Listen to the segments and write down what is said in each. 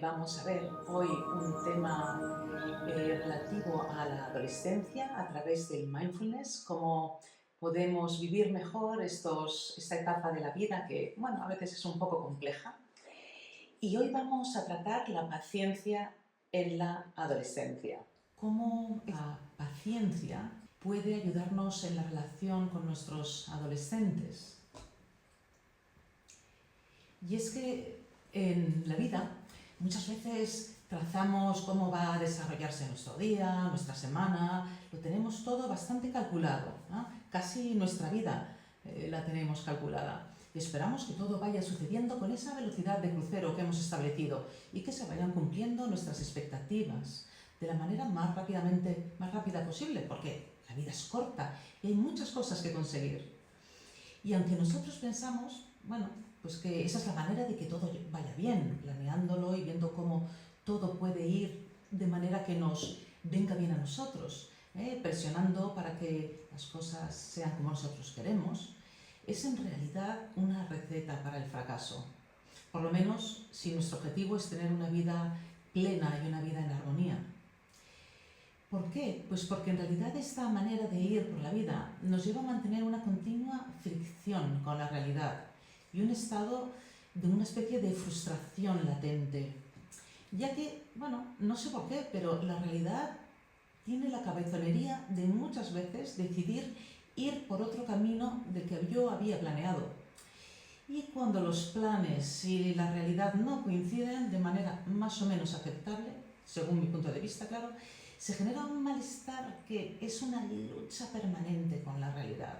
Vamos a ver hoy un tema relativo a la adolescencia a través del mindfulness, cómo podemos vivir mejor esta etapa de la vida que, bueno, a veces es un poco compleja. Y hoy vamos a tratar la paciencia en la adolescencia. Cómo la paciencia puede ayudarnos en la relación con nuestros adolescentes. Y es que en la vida muchas veces trazamos cómo va a desarrollarse nuestro día, nuestra semana, lo tenemos todo bastante calculado, ¿no? Casi nuestra vida la tenemos calculada. Y esperamos que todo vaya sucediendo con esa velocidad de crucero que hemos establecido y que se vayan cumpliendo nuestras expectativas de la manera más rápida posible, porque la vida es corta y hay muchas cosas que conseguir. Y aunque nosotros pensamos, bueno, pues que esa es la manera de que todo vaya bien, planeándolo y viendo cómo todo puede ir de manera que nos venga bien a nosotros, presionando para que las cosas sean como nosotros queremos, es en realidad una receta para el fracaso. Por lo menos si nuestro objetivo es tener una vida plena y una vida en armonía. ¿Por qué? Pues porque en realidad esta manera de ir por la vida nos lleva a mantener una continua fricción con la realidad y un estado de una especie de frustración latente. Ya que, bueno, no sé por qué, pero la realidad tiene la cabezonería de muchas veces decidir ir por otro camino del que yo había planeado. Y cuando los planes y la realidad no coinciden de manera más o menos aceptable, según mi punto de vista, claro, se genera un malestar que es una lucha permanente con la realidad,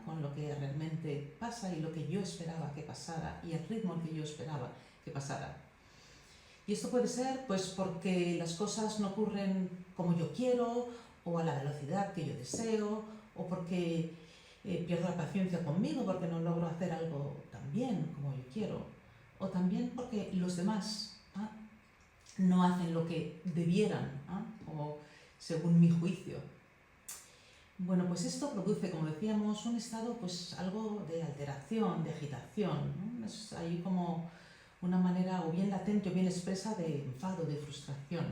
con lo que realmente pasa y lo que yo esperaba que pasara y el ritmo al que yo esperaba que pasara. Y esto puede ser pues porque las cosas no ocurren como yo quiero o a la velocidad que yo deseo o porque pierdo la paciencia conmigo porque no logro hacer algo tan bien como yo quiero o también porque los demás no hacen lo que debieran o según mi juicio. Bueno, pues esto produce, como decíamos, un estado pues algo de alteración, de agitación, ¿no? Es ahí como una manera o bien latente o bien expresa de enfado, de frustración.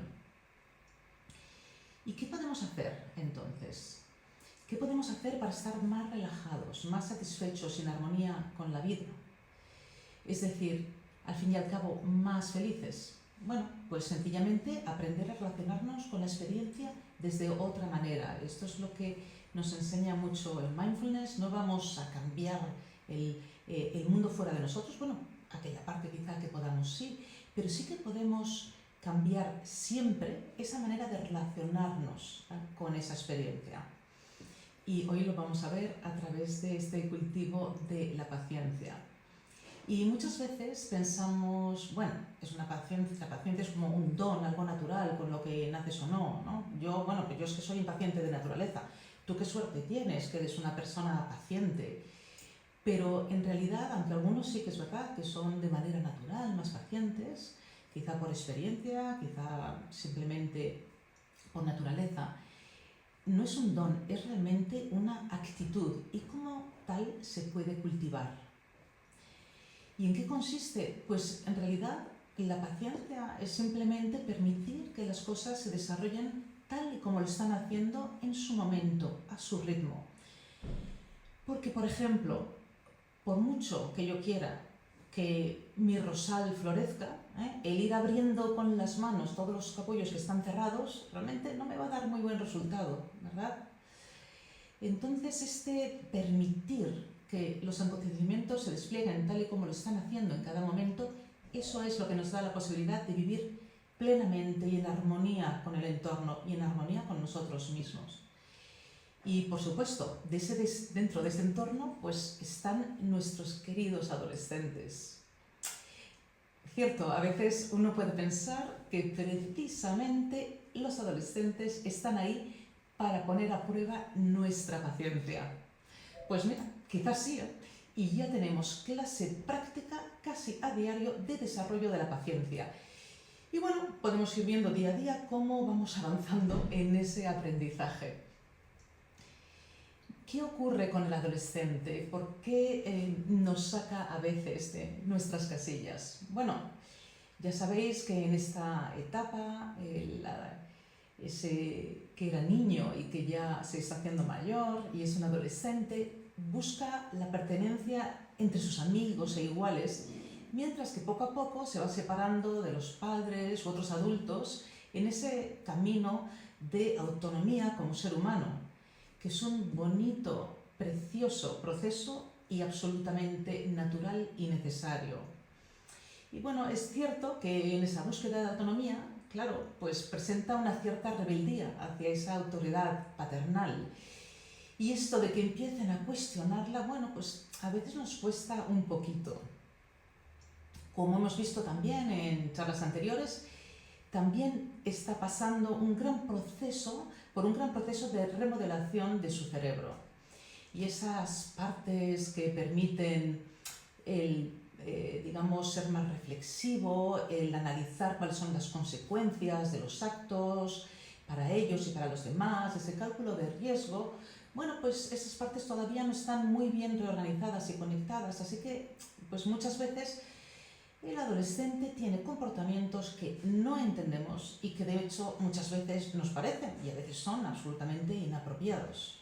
¿Y qué podemos hacer entonces? ¿Qué podemos hacer para estar más relajados, más satisfechos y en armonía con la vida? Es decir, al fin y al cabo, más felices. Bueno, pues sencillamente aprender a relacionarnos con la experiencia desde otra manera. Esto es lo que nos enseña mucho el mindfulness. No vamos a cambiar el mundo fuera de nosotros, bueno, aquella parte quizá que podamos sí, pero sí que podemos cambiar siempre esa manera de relacionarnos con esa experiencia. Y hoy lo vamos a ver a través de este cultivo de la paciencia. Y muchas veces pensamos, bueno, la paciencia es como un don, algo natural, con lo que naces o no, ¿no? Yo es que soy impaciente de naturaleza. Tú qué suerte tienes, que eres una persona paciente. Pero en realidad, aunque algunos sí que es verdad que son de manera natural más pacientes, quizá por experiencia, quizá simplemente por naturaleza, no es un don, es realmente una actitud y como tal se puede cultivar. ¿Y en qué consiste? Pues en realidad la paciencia es simplemente permitir que las cosas se desarrollen tal y como lo están haciendo en su momento, a su ritmo. Porque, por ejemplo, por mucho que yo quiera que mi rosal florezca, el ir abriendo con las manos todos los capullos que están cerrados, realmente no me va a dar muy buen resultado, ¿verdad? Entonces, este permitir que los acontecimientos se desplieguen tal y como lo están haciendo en cada momento, eso es lo que nos da la posibilidad de vivir plenamente y en armonía con el entorno y en armonía con nosotros mismos. Y por supuesto, dentro de ese entorno pues están nuestros queridos adolescentes. Cierto, a veces uno puede pensar que precisamente los adolescentes están ahí para poner a prueba nuestra paciencia. Pues mira, quizás sí, y ya tenemos clase práctica casi a diario de desarrollo de la paciencia. Y bueno, podemos ir viendo día a día cómo vamos avanzando en ese aprendizaje. ¿Qué ocurre con el adolescente? ¿Por qué nos saca a veces de nuestras casillas? Bueno, Ya sabéis que en esta etapa, ese que era niño y que ya se está haciendo mayor y es un adolescente, busca la pertenencia entre sus amigos e iguales, mientras que poco a poco se va separando de los padres u otros adultos en ese camino de autonomía como ser humano, que es un bonito, precioso proceso y absolutamente natural y necesario. Y bueno, es cierto que en esa búsqueda de autonomía, claro, pues presenta una cierta rebeldía hacia esa autoridad paternal. Y esto de que empiecen a cuestionarla, bueno, pues a veces nos cuesta un poquito. Como hemos visto también en charlas anteriores, también está pasando por un gran proceso de remodelación de su cerebro. Y esas partes que permiten digamos, ser más reflexivo, el analizar cuáles son las consecuencias de los actos para ellos y para los demás, ese cálculo de riesgo, bueno, pues esas partes todavía no están muy bien reorganizadas y conectadas, así que pues muchas veces el adolescente tiene comportamientos que no entendemos y que de hecho muchas veces nos parecen y a veces son absolutamente inapropiados.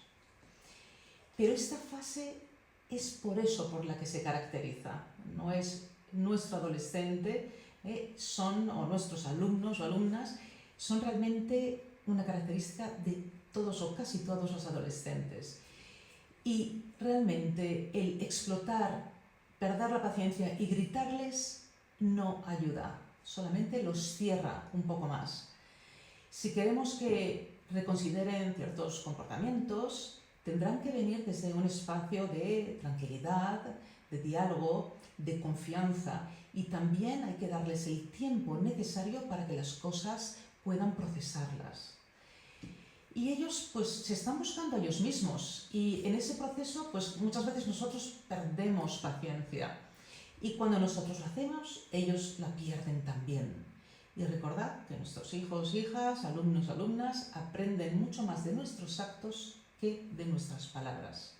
Pero esta fase es por eso por la que se caracteriza. No es nuestro adolescente, o nuestros alumnos o alumnas, son realmente una característica de todos o casi todos los adolescentes. Y realmente el explotar, perder la paciencia y gritarles no ayuda, solamente los cierra un poco más. Si queremos que reconsideren ciertos comportamientos, tendrán que venir desde un espacio de tranquilidad, de diálogo, de confianza, y también hay que darles el tiempo necesario para que las cosas puedan procesarlas. Y ellos pues se están buscando a ellos mismos y en ese proceso pues muchas veces nosotros perdemos paciencia y cuando nosotros lo hacemos ellos la pierden también. Y recordad que nuestros hijos, hijas, alumnos, alumnas aprenden mucho más de nuestros actos que de nuestras palabras.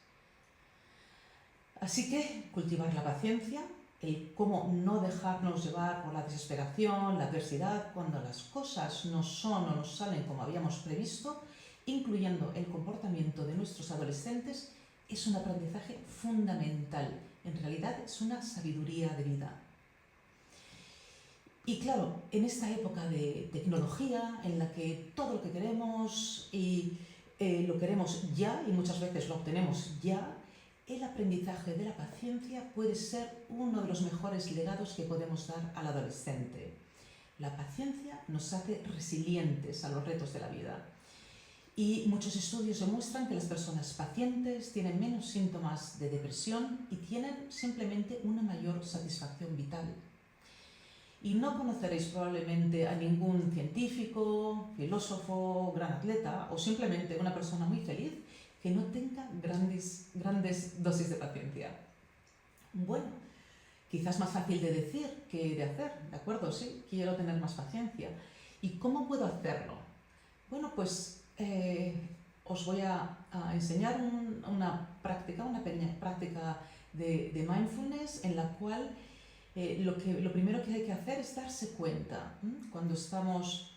Así que cultivar la paciencia, el cómo no dejarnos llevar por la desesperación, la adversidad, cuando las cosas no son o no salen como habíamos previsto, incluyendo el comportamiento de nuestros adolescentes, es un aprendizaje fundamental. En realidad es una sabiduría de vida. Y claro, en esta época de tecnología, en la que todo lo que queremos y lo queremos ya y muchas veces lo obtenemos ya, el aprendizaje de la paciencia puede ser uno de los mejores legados que podemos dar al adolescente. La paciencia nos hace resilientes a los retos de la vida. Y muchos estudios demuestran que las personas pacientes tienen menos síntomas de depresión y tienen simplemente una mayor satisfacción vital. Y no conoceréis probablemente a ningún científico, filósofo, gran atleta o simplemente una persona muy feliz que no tenga grandes dosis de paciencia. Bueno, quizás más fácil de decir que de hacer, ¿de acuerdo? Sí, quiero tener más paciencia. ¿Y cómo puedo hacerlo? Bueno, pues os voy a enseñar una pequeña práctica de mindfulness en la cual lo primero que hay que hacer es darse cuenta cuando estamos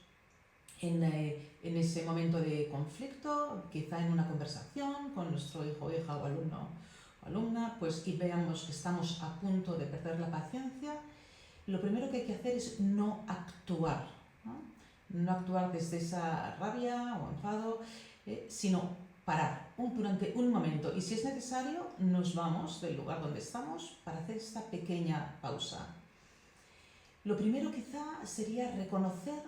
en ese momento de conflicto, quizá en una conversación con nuestro hijo, hija o alumno o alumna, pues y veamos que estamos a punto de perder la paciencia, lo primero que hay que hacer es no actuar, no actuar desde esa rabia o enfado, sino parar durante un momento y si es necesario nos vamos del lugar donde estamos para hacer esta pequeña pausa. Lo primero quizá sería reconocer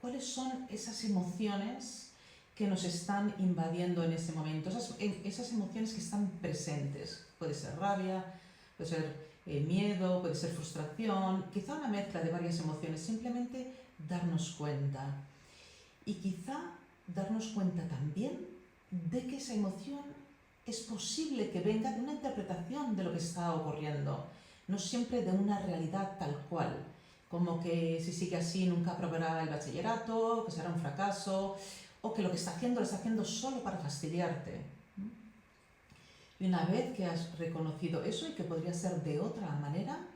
cuáles son esas emociones que nos están invadiendo en ese momento, esas emociones que están presentes. Puede ser rabia, puede ser miedo, puede ser frustración, quizá una mezcla de varias emociones, simplemente darnos cuenta. Y quizá darnos cuenta también de que esa emoción es posible que venga de una interpretación de lo que está ocurriendo, no siempre de una realidad tal cual, como que si sigue así nunca aprobará el bachillerato, que será un fracaso, o que lo que está haciendo lo está haciendo solo para fastidiarte. Y una vez que has reconocido eso y que podría ser de otra manera,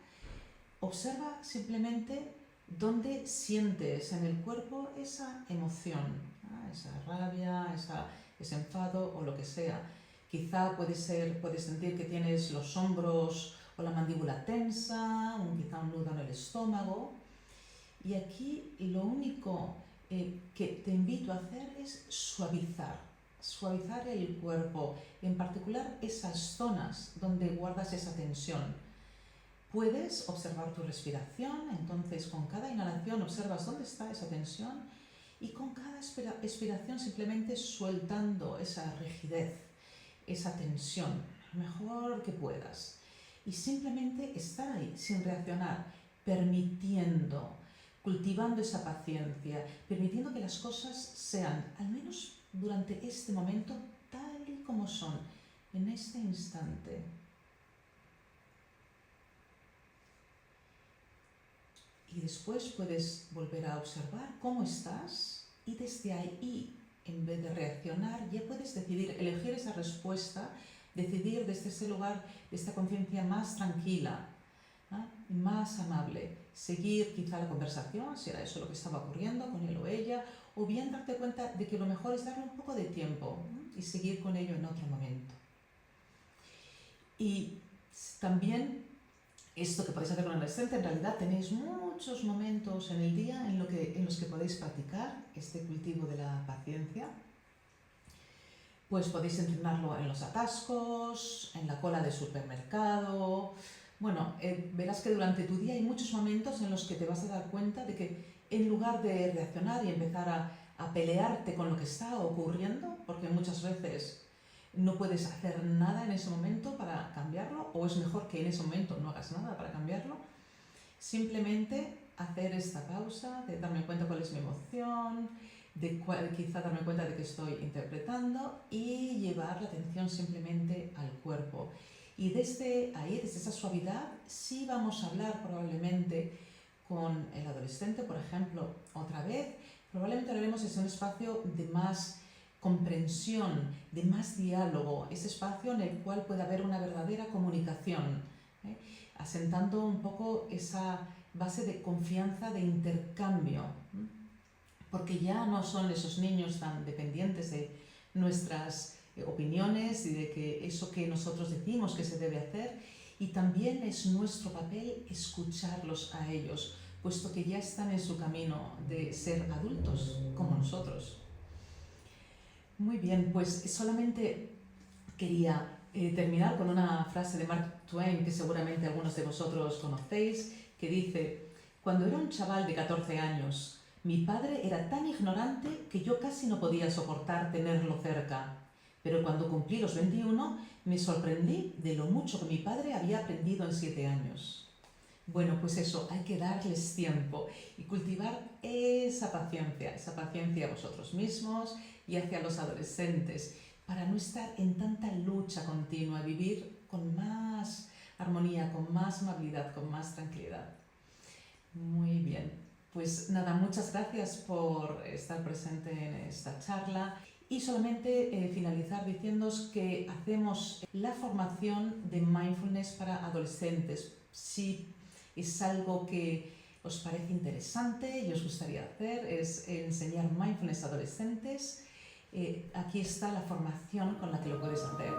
observa simplemente ¿Dónde sientes en el cuerpo esa emoción? Esa rabia, ese enfado o lo que sea. Quizá puedes sentir que tienes los hombros o la mandíbula tensa, quizá un nudo en el estómago. Y aquí lo único que te invito a hacer es suavizar el cuerpo, en particular esas zonas donde guardas esa tensión. Puedes observar tu respiración, entonces con cada inhalación observas dónde está esa tensión y con cada expiración simplemente soltando esa rigidez, esa tensión, lo mejor que puedas. Y simplemente estar ahí, sin reaccionar, permitiendo, cultivando esa paciencia, permitiendo que las cosas sean, al menos durante este momento, tal y como son, en este instante. Y después puedes volver a observar cómo estás y desde ahí, en vez de reaccionar, ya puedes decidir, elegir esa respuesta, decidir desde ese lugar, de esta conciencia más tranquila, más amable, seguir quizá la conversación, si era eso lo que estaba ocurriendo con él o ella, o bien darte cuenta de que lo mejor es darle un poco de tiempo y seguir con ello en otro momento. Y también esto que podéis hacer con el adolescente, en realidad tenéis muchos momentos en el día en los que podéis practicar este cultivo de la paciencia. Pues podéis entrenarlo en los atascos, en la cola de supermercado. Bueno, verás que durante tu día hay muchos momentos en los que te vas a dar cuenta de que en lugar de reaccionar y empezar a pelearte con lo que está ocurriendo, porque muchas veces no puedes hacer nada en ese momento para cambiarlo, o es mejor que en ese momento no hagas nada para cambiarlo, simplemente hacer esta pausa, de darme cuenta cuál es mi emoción, quizá darme cuenta de que estoy interpretando y llevar la atención simplemente al cuerpo. Y desde ahí, desde esa suavidad, sí vamos a hablar probablemente con el adolescente, por ejemplo, otra vez, probablemente hablaremos en un espacio de más comprensión, de más diálogo, ese espacio en el cual puede haber una verdadera comunicación, asentando un poco esa base de confianza, de intercambio, porque ya no son esos niños tan dependientes de nuestras opiniones y de que eso que nosotros decimos que se debe hacer, y también es nuestro papel escucharlos a ellos, puesto que ya están en su camino de ser adultos como nosotros. Muy bien, pues solamente quería terminar con una frase de Mark Twain que seguramente algunos de vosotros conocéis, que dice: cuando era un chaval de 14 años, mi padre era tan ignorante que yo casi no podía soportar tenerlo cerca, pero cuando cumplí los 21 me sorprendí de lo mucho que mi padre había aprendido en 7 años. Bueno, pues eso, hay que darles tiempo y cultivar esa paciencia a vosotros mismos y hacia los adolescentes, para no estar en tanta lucha continua, vivir con más armonía, con más amabilidad, con más tranquilidad. Muy bien, pues nada, muchas gracias por estar presente en esta charla. Y solamente finalizar diciéndoos que hacemos la formación de mindfulness para adolescentes. Si es algo que os parece interesante y os gustaría hacer, es enseñar mindfulness a adolescentes, aquí está la formación con la que lo puedes hacer.